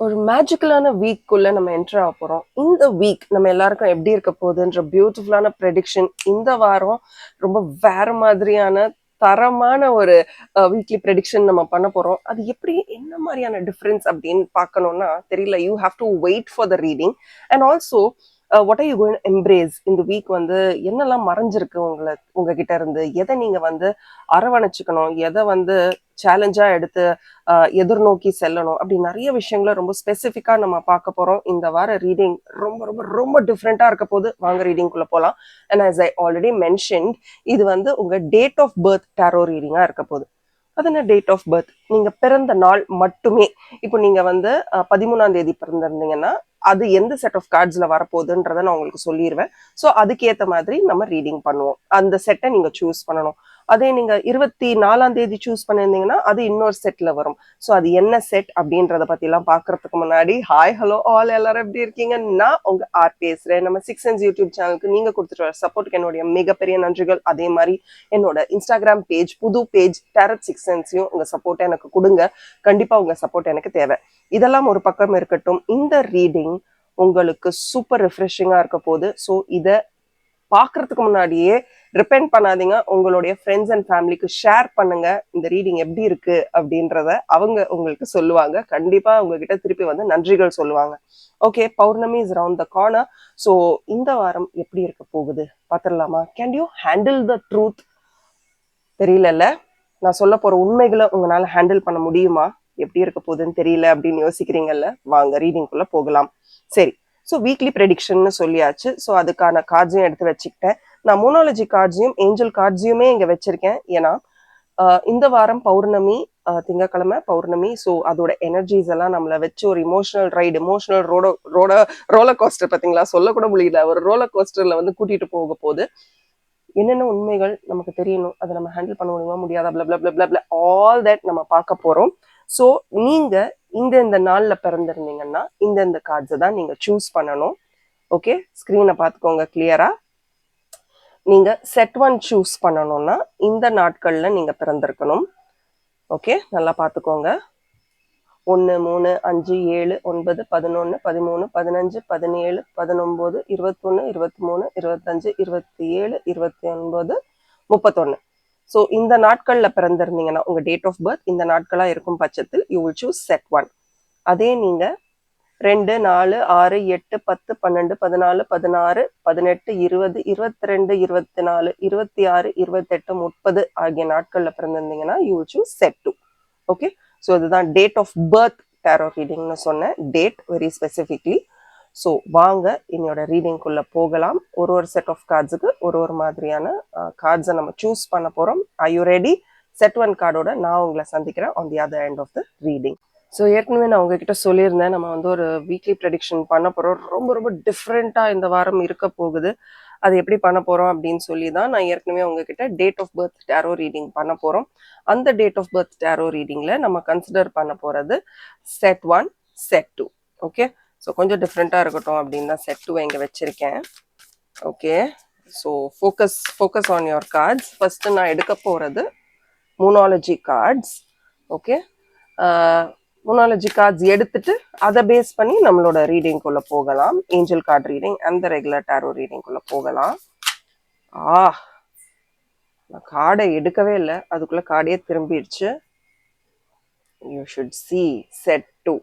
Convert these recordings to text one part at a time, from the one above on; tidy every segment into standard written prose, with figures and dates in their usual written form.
ஒரு மேஜிக்கலான வீக்குள்ள நம்ம என்டர் ஆக போறோம். இந்த வீக் நம்ம எல்லாருக்கும் எப்படி இருக்க போகுதுன்ற பியூட்டிஃபுல்லான ப்ரெடிக்ஷன் இந்த வாரம் ரொம்ப வேற மாதிரியான தரமான ஒரு வீக்லி ப்ரெடிக்ஷன் நம்ம பண்ண போறோம். அது எப்படி என்ன மாதிரியான டிஃபரன்ஸ் அப்படின்னு பார்க்கணும்னா தெரியல. You have to wait for the reading and also what are you going embrace இந்த வீக் வந்து என்னெல்லாம் மறைஞ்சிருக்கு உங்ககிட்ட இருந்து, எதை நீங்க வந்து அரவணைச்சுக்கணும், எதை வந்து சேலஞ்சா எடுத்து எதிர்நோக்கி செல்லணும், அப்படி நிறைய விஷயங்களை ரொம்ப ஸ்பெசிஃபிக்கா நம்ம பார்க்க போறோம். இந்த வார ரீடிங் ரொம்ப ரொம்ப ரொம்ப டிஃப்ரெண்டா இருக்க போது. வாங்க ரீடிங்குள்ள போகலாம். And as I already mentioned, இது வந்து உங்க டேட் ஆஃப் பர்த் டாரோ ரீடிங்கா இருக்க போகுது. அது என்ன டேட் ஆஃப் பர்த்? நீங்க பிறந்த நாள் மட்டுமே. இப்போ நீங்க வந்து 13ஆம் தேதி பிறந்திருந்தீங்கன்னா அது எந்த செட் ஆஃப் கார்ட்ஸ்ல வரப்போகுதுன்றத நான் உங்களுக்கு சொல்லிடுவேன். ஸோ அதுக்கேற்ற மாதிரி நம்ம ரீடிங் பண்ணுவோம். அந்த செட்டை நீங்க சூஸ் பண்ணணும். அதே நீங்க 24ஆம் தேதி சூஸ் பண்ணியிருந்தீங்கன்னா அது இன்னொரு செட்ல வரும். ஸோ அது என்ன செட் அப்படின்றத பத்தி எல்லாம் பாக்குறதுக்கு முன்னாடி ஹாய் ஹலோ ஆல், எல்லாரும் எப்படி இருக்கீங்க? நான் உங்க ஆர் பேசுறேன். நம்ம சிக்ஸ் சென்ஸ் யூடியூப் சேனலுக்கு நீங்க கொடுத்துட்டு வர சப்போர்ட்டுக்கு என்னுடைய மிகப்பெரிய நன்றிகள். அதே மாதிரி என்னோட இன்ஸ்டாகிராம் பேஜ், புது பேஜ் டேரட் சிக்ஸ் சென்ஸையும் உங்க சப்போர்ட்டை எனக்கு கொடுங்க. கண்டிப்பா உங்க சப்போர்ட் எனக்கு தேவை. இதெல்லாம் ஒரு பக்கம் இருக்கட்டும். இந்த ரீடிங் உங்களுக்கு சூப்பர் ரிஃப்ரெஷிங்கா இருக்க போகுது. ஸோ இதை பாக்குறதுக்கு முன்னாடியே ரிப்பெண்ட் பண்ணாதீங்க. உங்களுடைய ஃப்ரெண்ட்ஸ் அண்ட் ஃபேமிலிக்கு ஷேர் பண்ணுங்க. இந்த ரீடிங் எப்படி இருக்கு அப்படின்றத அவங்க உங்களுக்கு சொல்லுவாங்க. கண்டிப்பா உங்ககிட்ட திருப்பி வந்து நன்றிகள் சொல்லுவாங்க. Okay, Pournami is around the corner. So இந்த வாரம் எப்படி இருக்க போகுது பார்த்துடலாமா? Can you handle the truth? தெரியலல்ல, நான் சொல்ல போற உண்மைகளை உங்களால ஹேண்டில் பண்ண முடியுமா? எப்படி இருக்க போகுதுன்னு தெரியல அப்படின்னு யோசிக்கிறீங்கல்ல, வாங்க ரீடிங்குள்ள போகலாம். சரி, ஸோ வீக்லி ப்ரெடிக்ஷன் சொல்லியாச்சு. ஸோ அதுக்கான கார்ட்ஸையும் எடுத்து வச்சுக்கிட்டேன். நான் மோனாலஜி கார்ட்ஸையும் ஏஞ்சல் கார்ட்ஸையுமே இங்க வச்சிருக்கேன். ஏன்னா இந்த வாரம் பௌர்ணமி, திங்கக்கிழமை பௌர்ணமி. ஸோ அதோட எனர்ஜிஸ் எல்லாம் நம்மள வச்சு ஒரு emotional ride, emotional roller coaster, பார்த்தீங்களா, சொல்லக்கூட முடியல, ஒரு ரோலர் கோஸ்டர்ல வந்து கூட்டிட்டு போக போகுது. என்னென்ன உண்மைகள் நமக்கு தெரியணும், அதை நம்ம ஹேண்டில் பண்ண முடியுமா முடியாதா, ஆல் தட் நம்ம பார்க்க போறோம். ஸோ நீங்க இந்த நாள்ல பிறந்திருந்தீங்கன்னா இந்த கார்ட்ஸை தான் நீங்க சூஸ் பண்ணணும். ஓகே, ஸ்கிரீனை பார்த்துக்கோங்க கிளியரா. நீங்க செட் 1 சூஸ் பண்ணணும்னா இந்த நாட்கள்ல நீங்க பிறந்திருக்கணும். ஓகே, நல்லா பார்த்துக்கோங்க. 1, 3, 5, 7, 9, 11, 13, 15, 17, 19, 21, 23, 25, 27, 29, 31. ஸோ இந்த நாட்கள்ல பிறந்திருந்தீங்கன்னா உங்க டேட் ஆஃப் பர்த் இந்த நாட்களா இருக்கும் பட்சத்தில் யூ வில் சூஸ் செட் 1. அதே நீங்க 2, 4, 6, 8, 10, 12, 14, 16, 18, 20, 22, 24, 26, 28, 30 ஆகிய நாட்கள்ல பிறந்திருந்தீங்கன்னா you will choose set 2. Okay, so இதுதான் டேட் ஆஃப் பர்த் டாரோ ரீடிங்னு சொன்னேன், டேட் வெரி ஸ்பெசிஃபிக்லி. ஸோ வாங்க என்னோட ரீடிங்குள்ள போகலாம். ஒரு செட் ஆஃப் கார்ட்ஸுக்கு ஒரு மாதிரியான கார்ட்ஸை நம்ம சூஸ் பண்ண போறோம். Are you ready? செட் 1 கார்டோட நான் உங்களை சந்திக்கிறேன் on the other end of the reading. So ஏற்கனவே நான் உங்ககிட்ட சொல்லியிருந்தேன், நம்ம வந்து ஒரு வீக்லி ப்ரெடிக்ஷன் பண்ண போறோம். ரொம்ப ரொம்ப டிஃப்ரெண்டா இந்த வாரம் இருக்க போகுது. அது எப்படி பண்ண போறோம் அப்படின்னு சொல்லி தான் நான் ஏற்கனவே உங்ககிட்ட date of birth tarot reading பண்ண போறோம். அந்த டேட் ஆஃப் பர்த் டாரோ ரீடிங்ல நம்ம கன்சிடர் பண்ண போறது செட் 1, செட் 2. ஓகே, ஸோ கொஞ்சம் டிஃப்ரெண்டா இருக்கட்டும் அப்படின்னு தான் செட் 2 இங்க வச்சிருக்கேன். Okay, so focus on your cards. First நான் எடுக்க போறது மோனாலஜி கார்ட்ஸ். ஓகே, மோனாலஜி கார்ட்ஸ் எடுத்துட்டு அதை பேஸ் பண்ணி நம்மளோட ரீடிங்குள்ள போகலாம். ஏஞ்சல் கார்டு ரீடிங் அந்த ரெகுலர் டாரோ ரீடிங்குள்ள போகலாம். நான் கார்டை எடுக்கவே இல்லை, அதுக்குள்ள கார்டே திரும்பிடுச்சு. You should see set 2.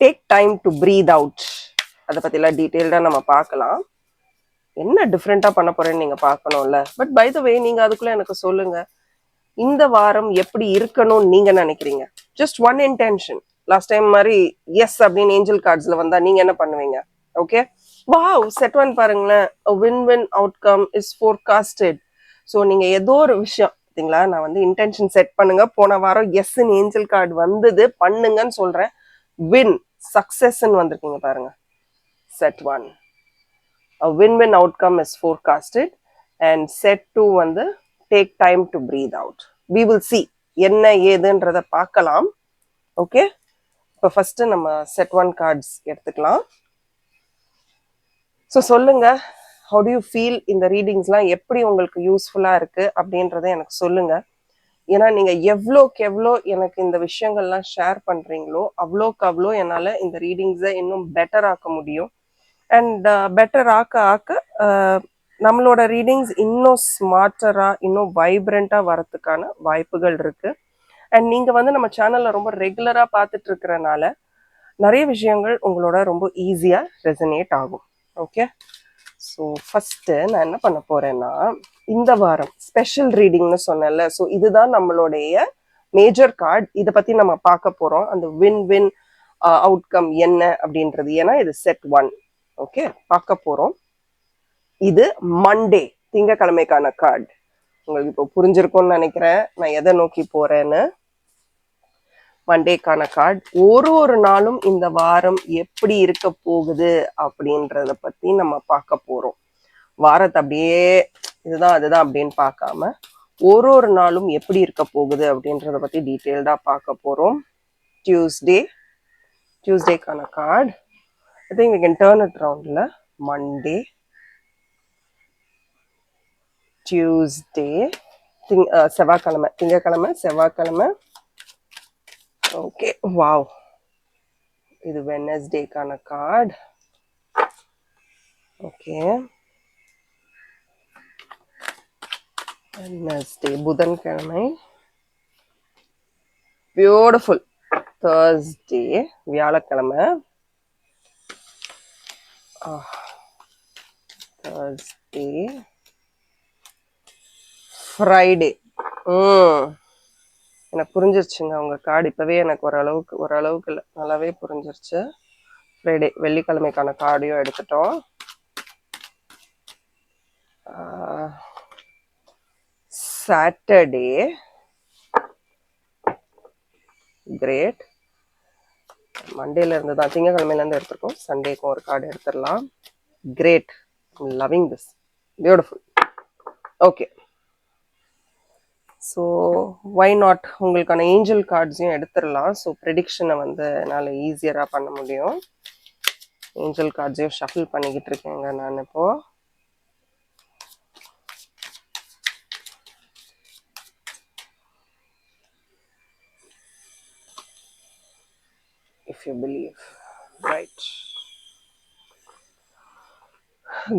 Take time to breathe out. அதை பத்திலாம் டீட்டெயில்டா நம்ம பார்க்கலாம். என்ன டிஃப்ரெண்டா பண்ண போறேன்னு நீங்க பார்க்கணும்ல. பட் பை த வே, நீங்க அதுக்குள்ள எனக்கு சொல்லுங்க, இந்த வாரம் எப்படி இருக்கணும்னு நீங்க நினைக்கிறீங்க? Just one intention. Last time மாதிரி எஸ் அப்படின்னு ஏஞ்சல் கார்ட்ஸ்ல வந்தா நீங்க என்ன பண்ணுவீங்க? ஓகே, வாவ், செட் 1 பாருங்களேன், வின்-வின் அவுட்கம் இஸ் ஃபோர்காஸ்டட். ஸோ நீங்க ஏதோ ஒரு விஷயம், பார்த்தீங்களா, நான் வந்து இன்டென்ஷன் செட் பண்ணுங்க. போன வாரம் எஸ்ன்னு ஏஞ்சல் கார்டு வந்தது, பண்ணுங்கன்னு சொல்றேன். வின், சக்சஸ்ன்னு வந்திருக்கீங்க பாருங்க. Set 1, a win-win outcome is forecasted. and set 2 வந்து take time to breathe out. we will see என்ன ஏதுன்றத பார்க்கலாம். ஓகே, இப்போ ஃபர்ஸ்ட் நம்ம செட் 1 கார்ட்ஸ் எடுத்துக்கலாம். ஸோ சொல்லுங்க, how do you feel? இந்த ரீடிங்ஸ்லாம் எப்படி உங்களுக்கு யூஸ்ஃபுல்லா இருக்கு அப்படின்றத எனக்கு சொல்லுங்க. ஏன்னா நீங்க எவ்வளோக்கு எவ்வளோ எனக்கு இந்த விஷயங்கள்லாம் ஷேர் பண்றீங்களோ அவ்வளோக்கு அவ்வளோ என்னால இந்த ரீடிங்ஸை இன்னும் பெட்டர் ஆக்க முடியும். அண்ட் பெட்டர் ஆக்க ஆக்க நம்மளோட ரீடிங்ஸ் இன்னும் ஸ்மார்ட்டரா இன்னும் வைப்ரண்டா வரதுக்கான வாய்ப்புகள் இருக்கு. அண்ட் நீங்க வந்து நம்ம சேனல்ல ரொம்ப ரெகுலரா பார்த்துட்டு இருக்கிறனால நிறைய விஷயங்கள் உங்களோட ரொம்ப ஈஸியா ரெசனேட் ஆகும். ஓகே, ஸோ ஃபர்ஸ்ட் நான் என்ன பண்ண போறேன்னா, இந்த வாரம் ஸ்பெஷல் ரீடிங்னு சொன்னேன்ல, ஸோ இதுதான் நம்மளுடைய மேஜர் கார்டு. இதை பத்தி நம்ம பார்க்க போறோம், அந்த வின் வின் அவுட்கம் என்ன அப்படின்றது. ஏன்னா இது செட் 1. ஓகே, பார்க்க போறோம். இது மண்டே திங்கக்கிழமைக்கான கார்டு. உங்களுக்கு இப்போ புரிஞ்சிருக்கும்னு நினைக்கிறேன் நான் எதை நோக்கி போறேன்னு. மண்டேக்கான கார்டு. ஒரு நாளும் இந்த வாரம் எப்படி இருக்க போகுது அப்படின்றத பத்தி நம்ம பார்க்க போறோம். வாரத்தை அப்படியே இதுதான் அதுதான் அப்படின்னு பார்க்காம ஒரு நாளும் எப்படி இருக்க போகுது அப்படின்றத பத்தி டீட்டெயில்டா பார்க்க போறோம். டியூஸ்டேக்கான card. I think we can turn it around. Monday, Tuesday, செவ்வாய்க்கிழமை, திங்கக்கிழமை, செவ்வாய்க்கிழமை. Okay, wow. இது வெட்னஸ்டேக்கான கார்டு. ஓகே, வெட்னஸ்டே புதன்கிழமை. பியூட்டிஃபுல். தேர்ஸ்டே வியாழக்கிழமை. Thursday, Friday. எனக்கு புரிஞ்சிருச்சுங்க உங்க கார்டு இப்பவே. எனக்கு ஓரளவுக்கு இல்லை, நல்லாவே புரிஞ்சிருச்சு. ஃப்ரைடே வெள்ளிக்கிழமைக்கான கார்டையும் எடுத்துட்டோம். Saturday, great. மண்டேல இருந்து தான், திங்கக்கிழமையில இருந்து எடுத்திருக்கோம். சண்டேக்கும் ஒரு கார்டு எடுத்துடலாம். Great, loving this, beautiful. Okay, so why not உங்களுக்கான ஏஞ்சல் கார்ட்ஸையும் எடுத்துடலாம். ஸோ ப்ரெடிக்ஷனை வந்து என்னால் ஈஸியராக பண்ண முடியும். ஏஞ்சல் கார்ட்ஸையும் ஷஃபில் பண்ணிக்கிட்டு இருக்கேங்க நான் இப்போ. If you believe, right?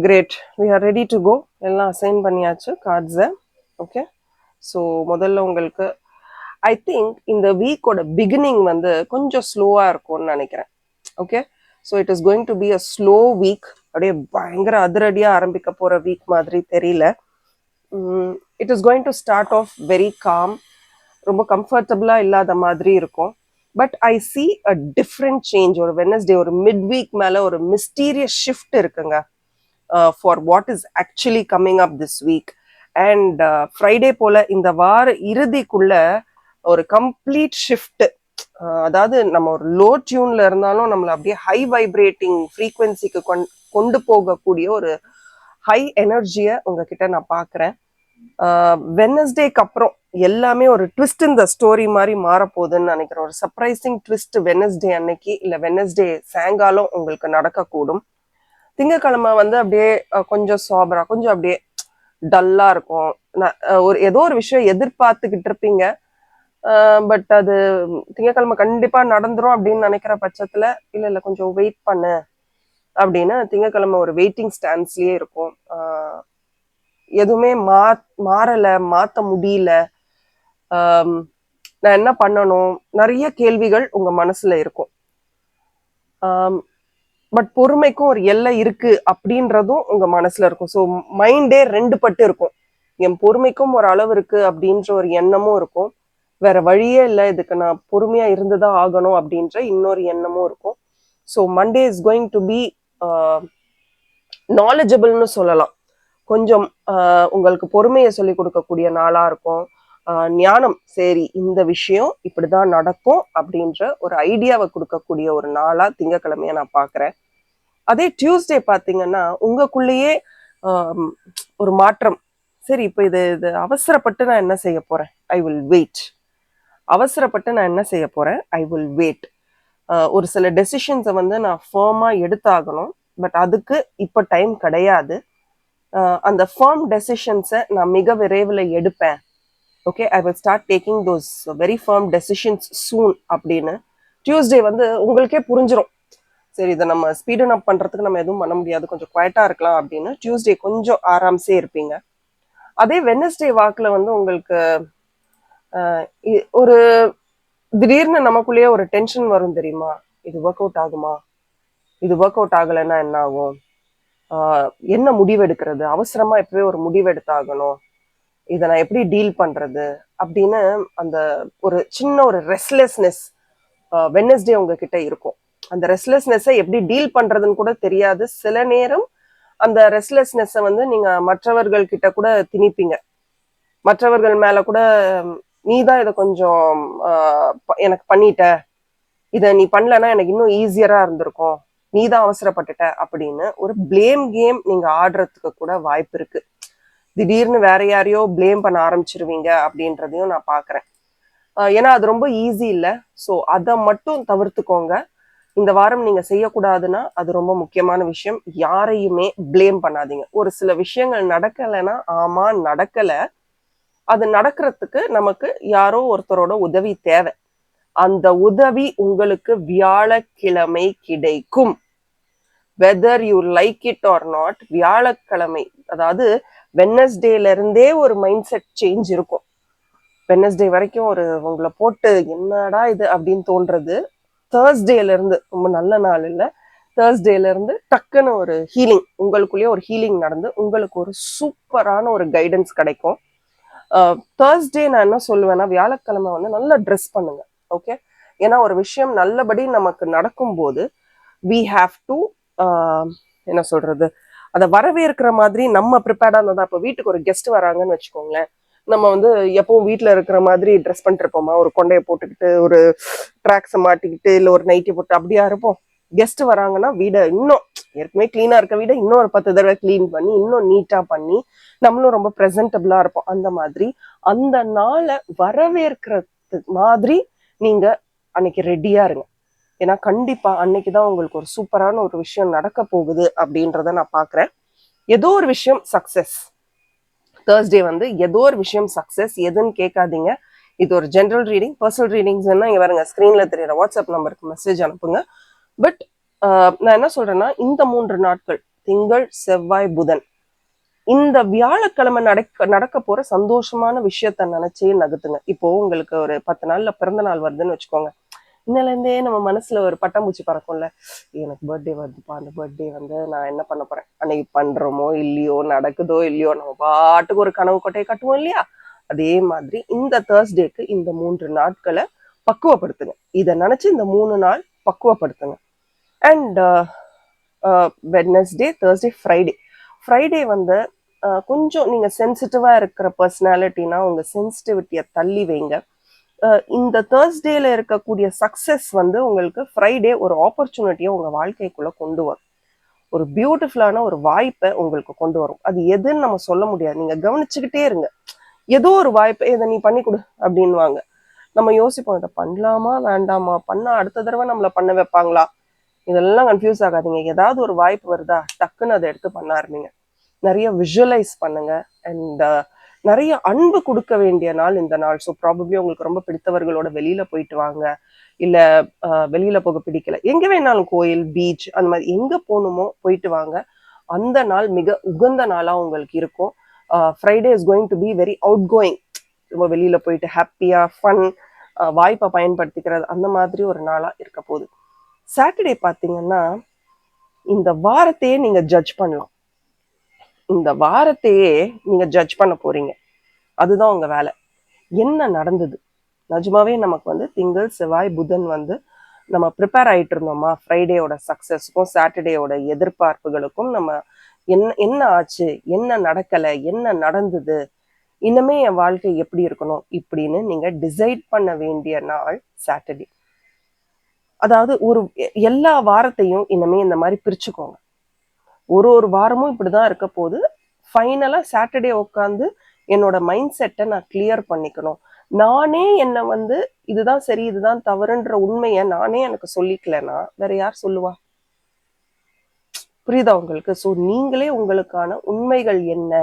Great, we are ready to go. எல்லாம் அசைன் பண்ணியாச்சு கார்ட்ஸை. ஓகே, ஸோ முதல்ல உங்களுக்கு ஐ திங்க் இந்த வீக்கோட பிகினிங் வந்து கொஞ்சம் ஸ்லோவாக இருக்கும்னு நினைக்கிறேன். Okay, so it is going to be a slow week. அப்படியே பயங்கர அதிரடியாக ஆரம்பிக்க போகிற வீக் மாதிரி தெரியல. It is going to start off very calm, ரொம்ப கம்ஃபர்டபுளாக இல்லாத மாதிரி இருக்கும். But I see a different change. ஒரு வெட்னஸ்டே, ஒரு மிட் வீக் மேலே ஒரு மிஸ்டீரியஸ் ஷிஃப்ட் இருக்குங்க for what is actually coming up this week. And Friday போல இந்த வார இறுதிக்குள்ள ஒரு கம்ப்ளீட் ஷிஃப்ட். அதாவது நம்ம ஒரு லோ டியூன்ல இருந்தாலும் நம்மளை அப்படியே ஹை வைப்ரேட்டிங் ஃப்ரீக்வன்சிக்கு கொண்டு போகக்கூடிய ஒரு ஹை எனர்ஜியை உங்ககிட்ட நான் பார்க்குறேன். வெட்னஸ்டேக்கு அப்புறம் எல்லாமே ஒரு ட்விஸ்ட் இந்த ஸ்டோரி மாதிரி மாறப்போகுதுன்னு நினைக்கிறேன். ஒரு சர்ப்ரைசிங் ட்விஸ்ட் வெட்னஸ்டே அன்னைக்கு இல்லை வெட்னஸ்டே சாயங்காலம் உங்களுக்கு நடக்கக்கூடும். திங்கக்கிழமை வந்து அப்படியே கொஞ்சம் சோபரா, கொஞ்சம் அப்படியே டல்லா இருக்கும். ஒரு ஏதோ ஒரு விஷயம் எதிர்பார்த்துக்கிட்டு இருப்பீங்க. பட் அது திங்கக்கிழமை கண்டிப்பா நடந்துரும் அப்படின்னு நினைக்கிற பட்சத்துல இல்ல கொஞ்சம் வெயிட் பண்ணு அப்படின்னு திங்கக்கிழமை ஒரு வெயிட்டிங் ஸ்டாண்ட்ஸ்லயே இருக்கும். எதுவுமே மாறல, மாத்த முடியல, நான் என்ன பண்ணணும், நிறைய கேள்விகள் உங்க மனசுல இருக்கும். பட் பொறுமைக்கும் ஒரு எல்லை இருக்கு அப்படின்றதும் உங்க மனசுல இருக்கும். ஸோ மைண்டே ரெண்டு பட்டு இருக்கும். என் பொறுமைக்கும் ஒரு அளவு இருக்கு அப்படின்ற ஒரு எண்ணமும் இருக்கும். வேற வழியே இல்லை, இதுக்கு நான் பொறுமையா இருந்துதான் ஆகணும் அப்படின்ற இன்னொரு எண்ணமும் இருக்கும். So Monday is going to be நாலேஜபிள்னு சொல்லலாம். கொஞ்சம் உங்களுக்கு பொறுமையை சொல்லி கொடுக்கக்கூடிய நாளா இருக்கும். ஞானம், சரி இந்த விஷயம் இப்படிதான் நடக்கும் அப்படின்ற ஒரு ஐடியாவை கொடுக்கக்கூடிய ஒரு நாளா திங்கக்கிழமைய நான் பாக்குறேன். அதே டியூஸ்டே பாத்தீங்கன்னா உங்களுக்குள்ளேயே ஒரு மாற்றம். சரி, இப்ப இது அவசரப்பட்டு நான் என்ன செய்ய போறேன், ஐ வில் வெயிட். அவசரப்பட்டு நான் என்ன செய்ய போறேன், ஐ வில் வெயிட். ஒரு சில டெசிஷன்ஸை வந்து நான் ஃபர்மா எடுத்தாகணும். பட் அதுக்கு இப்ப டைம் கிடையாது. அந்த ஃபர்ம் டெசிஷன்ஸை நான் மிக விரைவில் எடுப்பேன் okay, I will start taking those very firm decisions soon அப்படின்னு. டியூஸ்டே வந்து உங்களுக்கே புரிஞ்சிடும், சரி இதை நம்ம ஸ்பீடன் அப் பண்றதுக்கு நம்ம எதுவும் பண்ண முடியாது, கொஞ்சம் குவைட்டா இருக்கலாம் அப்படின்னு. டியூஸ்டே கொஞ்சம் ஆராம்சே இருப்பீங்க. அதே வெனஸ்டே வாக்குல வந்து உங்களுக்கு ஒரு திடீர்னு நமக்குள்ளேயே ஒரு டென்ஷன் வரும் தெரியுமா, இது ஒர்க் அவுட் ஆகுமா, இது ஒர்க் அவுட் ஆகலைன்னா என்ன ஆகும், என்ன முடிவு எடுக்கிறது, அவசரமா எப்பவே ஒரு முடிவு எடுத்தாகணும், இதை நான் எப்படி டீல் பண்றது அப்படின்னு அந்த ஒரு சின்ன ஒரு ரெஸ்ட்லெஸ்னஸ் வெனஸ்டே உங்ககிட்ட இருக்கும். அந்த ரெஸ்ட்லெஸ்னஸை எப்படி டீல் பண்றதுன்னு கூட தெரியாது. சில நேரம் அந்த ரெஸ்ட்லெஸ்னஸை வந்து நீங்க மற்றவர்கள் கிட்ட கூட திணிப்பீங்க. மற்றவர்கள் மேல கூட நீ தான் இதை கொஞ்சம் எனக்கு பண்ணிட்ட, இதை நீ பண்ணலன்னா எனக்கு இன்னும் ஈஸியரா இருந்திருக்கும், நீ தான் அவசரப்பட்டுட்ட அப்படின்னு ஒரு பிளேம் கேம் நீங்க ஆடுறதுக்கு கூட வாய்ப்பு இருக்கு. திடீர்னு வேற யாரையோ பிளேம் பண்ண ஆரம்பிச்சிருவீங்க அப்படின்றதையும் நான் பாக்குறேன். ஏன்னா அது ரொம்ப ஈஸி இல்லை. ஸோ அதை மட்டும் தவிர்த்துக்கோங்க. இந்த வாரம் நீங்க செய்யக்கூடாதுன்னா அது ரொம்ப முக்கியமான விஷயம், யாரையுமே பிளேம் பண்ணாதீங்க. ஒரு சில விஷயங்கள் நடக்கலைன்னா ஆமா நடக்கல, அது நடக்கிறதுக்கு நமக்கு யாரோ ஒருத்தரோட உதவி தேவை. அந்த உதவி உங்களுக்கு வியாழக்கிழமை கிடைக்கும். Whether you like it or not, வியாழக்கிழமை, அதாவது வெனஸ்டேல இருந்தே ஒரு மைண்ட் செட் சேஞ்ச் இருக்கும். வெனஸ்டே வரைக்கும் ஒரு உங்களை போட்டு என்னடா இது அப்படின்னு தோன்றது, தேர்ஸ்டேல இருந்து, ரொம்ப நல்ல நாள் இல்லை, தேர்ஸ்டேல இருந்து டக்குன்னு ஒரு ஹீலிங், உங்களுக்குள்ளேயே ஒரு ஹீலிங் நடந்து உங்களுக்கு ஒரு சூப்பரான ஒரு கைடன்ஸ் கிடைக்கும். தேர்ஸ்டே நான் என்ன சொல்லுவேன்னா, வியாழக்கிழமை வந்து நல்லா ட்ரெஸ் பண்ணுங்க. ஓகே, ஏன்னா ஒரு விஷயம் நல்லபடி நமக்கு நடக்கும்போது வி ஹாவ் டு என்ன சொல்றது, அதை வரவேற்கிற மாதிரி நம்ம ப்ரிப்பேர்டா இருந்தா. இப்போ வீட்டுக்கு ஒரு கெஸ்ட் வராங்கன்னு வச்சுக்கோங்களேன், நம்ம வந்து எப்பவும் வீட்டுல இருக்கிற மாதிரி ட்ரெஸ் பண்ணிட்டு இருப்போமா, ஒரு கொண்டையை போட்டுக்கிட்டு ஒரு ட்ராக்ஸை மாட்டிக்கிட்டு இல்லை ஒரு நைட்டி போட்டு அப்படியா இருப்போம். கெஸ்ட் வராங்கன்னா வீடை இன்னும் ஏற்கனவே கிளீனா இருக்க வீடை இன்னும் ஒரு 10 தடவை கிளீன் பண்ணி இன்னும் நீட்டா பண்ணி நம்மளும் ரொம்ப ப்ரெசன்டபிளா இருப்போம். அந்த மாதிரி அந்த நாளை வரவேற்கிறது மாதிரி நீங்க அன்னைக்கு ரெடியா இருங்க. ஏன்னா கண்டிப்பா அன்னைக்குதான் உங்களுக்கு ஒரு சூப்பரான ஒரு விஷயம் நடக்க போகுது அப்படின்றத நான் பாக்குறேன். ஏதோ ஒரு விஷயம் சக்சஸ். தேர்ஸ்டே வந்து ஏதோ ஒரு விஷயம் சக்சஸ். எதுன்னு கேட்காதீங்க, இது ஒரு ஜென்ரல் ரீடிங். பர்சனல் ரீடிங்ஸ் இங்க பாருங்க, ஸ்கிரீன்ல தெரியற வாட்ஸ்அப் நம்பருக்கு மெசேஜ் அனுப்புங்க. பட் நான் என்ன சொல்றேன்னா, இந்த 3 நாட்கள் திங்கள் செவ்வாய் புதன், இந்த வியாழக்கிழமை நடக்க போற சந்தோஷமான விஷயத்த நினைச்சே நகர்த்துங்க. இப்போ உங்களுக்கு ஒரு 10 நாள்ல பிறந்த நாள் வருதுன்னு வச்சுக்கோங்க, இன்னையில இருந்தே நம்ம மனசுல ஒரு பட்டாம்பூச்சி பறக்கும்ல, எனக்கு பர்த்டே வருதுப்பா, அந்த பர்த்டே வந்து நான் என்ன பண்ண போறேன், அன்னைக்கு பண்றோமோ இல்லையோ, நடக்குதோ இல்லையோ, நம்ம பாட்டுக்கு ஒரு கனவு கொட்டையை கட்டுவோம் இல்லையா, அதே மாதிரி இந்த தேர்ஸ்டேக்கு இந்த 3 நாட்களை பக்குவப்படுத்துங்க. இதை நினைச்சு இந்த 3 நாள் பக்குவப்படுத்துங்க. அண்ட் வெட்னஸ்டே, தேர்ஸ்டே, ஃப்ரைடே வந்து கொஞ்சம் நீங்க சென்சிட்டிவா இருக்கிற பர்சனாலிட்டினா உங்க சென்சிட்டிவிட்டியை தள்ளி வைங்க. இந்த தேர்ஸ்டேல இருக்கக்கூடிய சக்சஸ் வந்து உங்களுக்கு ஃப்ரைடே ஒரு ஆப்பர்ச்சுனிட்டியை உங்க வாழ்க்கைக்குள்ள கொண்டு வரும். ஒரு பியூட்டிஃபுல்லான ஒரு வாய்ப்பை உங்களுக்கு கொண்டு வரும். அது எதுன்னு நம்ம சொல்ல முடியாது, நீங்க கவனிச்சுக்கிட்டே இருங்க. ஏதோ ஒரு வாய்ப்பை இதை நீ பண்ணி கொடு அப்படின்வாங்க. நம்ம யோசிப்போம், இதை பண்ணலாமா வேண்டாமா, பண்ணா அடுத்த தடவை நம்மளை பண்ண வைப்பாங்களா, இதெல்லாம் கன்ஃபியூஸ் ஆகாதீங்க. ஏதாவது ஒரு வாய்ப்பு வருதா, டக்குன்னு அதை எடுத்து பண்ண ஆரம்பிங்க. நிறைய விஷுவலைஸ் பண்ணுங்க. அண்ட் நிறைய அன்பு கொடுக்க வேண்டிய நாள் இந்த நாள். ஸோ ப்ராபப்ளி உங்களுக்கு ரொம்ப பிடித்தவர்களோட வெளியில போயிட்டு வாங்க. இல்ல வெளியில போக பிடிக்கல, எங்க வேணாலும் கோயில், பீச், அந்த மாதிரி எங்க போகணுமோ போயிட்டு வாங்க. அந்த நாள் மிக உகந்த நாளா உங்களுக்கு இருக்கும். Friday is going to be very out going. ரொம்ப வெளியில போயிட்டு ஹாப்பியா ஃபன் வாய்ப்பை பயன்படுத்திக்கிறது, அந்த மாதிரி ஒரு நாளா இருக்க போகுது. சாட்டர்டே பார்த்தீங்கன்னா இந்த வாரத்தையே நீங்க ஜட்ஜ் பண்ணலாம். இந்த வாரத்தையே நீங்க ஜட்ஜ் பண்ண போறீங்க. அதுதான் உங்க வேலை. என்ன நடந்தது நிஜமாவே நமக்கு வந்து திங்கள் செவ்வாய் புதன் வந்து நம்ம ப்ரிப்பேர் ஆயிட்டு இருந்தோமா, ஃப்ரைடேயோட சக்சஸ்க்கும் சாட்டர்டேயோட எதிர்பார்ப்புகளுக்கும் நம்ம என்ன என்ன ஆச்சு, என்ன நடக்கலை, என்ன நடந்தது, இனிமே என் வாழ்க்கை எப்படி இருக்கணும் இப்படின்னு நீங்க டிசைட் பண்ண வேண்டிய நாள் சாட்டர்டே. அதாவது ஒரு எல்லா வாரத்தையும் இனிமே இந்த மாதிரி பிரிச்சுக்கோங்க. ஒரு வாரமும் இப்படிதான் இருக்க போது. ஃபைனலா சாட்டர்டே உட்காந்து என்னோட மைண்ட் செட்டை நான் கிளியர் பண்ணிக்கணும். நானே என்னை வந்து இதுதான் சரி இதுதான் தவறுன்ற உண்மையை நானே எனக்கு சொல்லிக்கலன்னா வேற யார் சொல்லுவா? புரியுதா உங்களுக்கு? ஸோ நீங்களே உங்களுக்கான உண்மைகள் என்ன,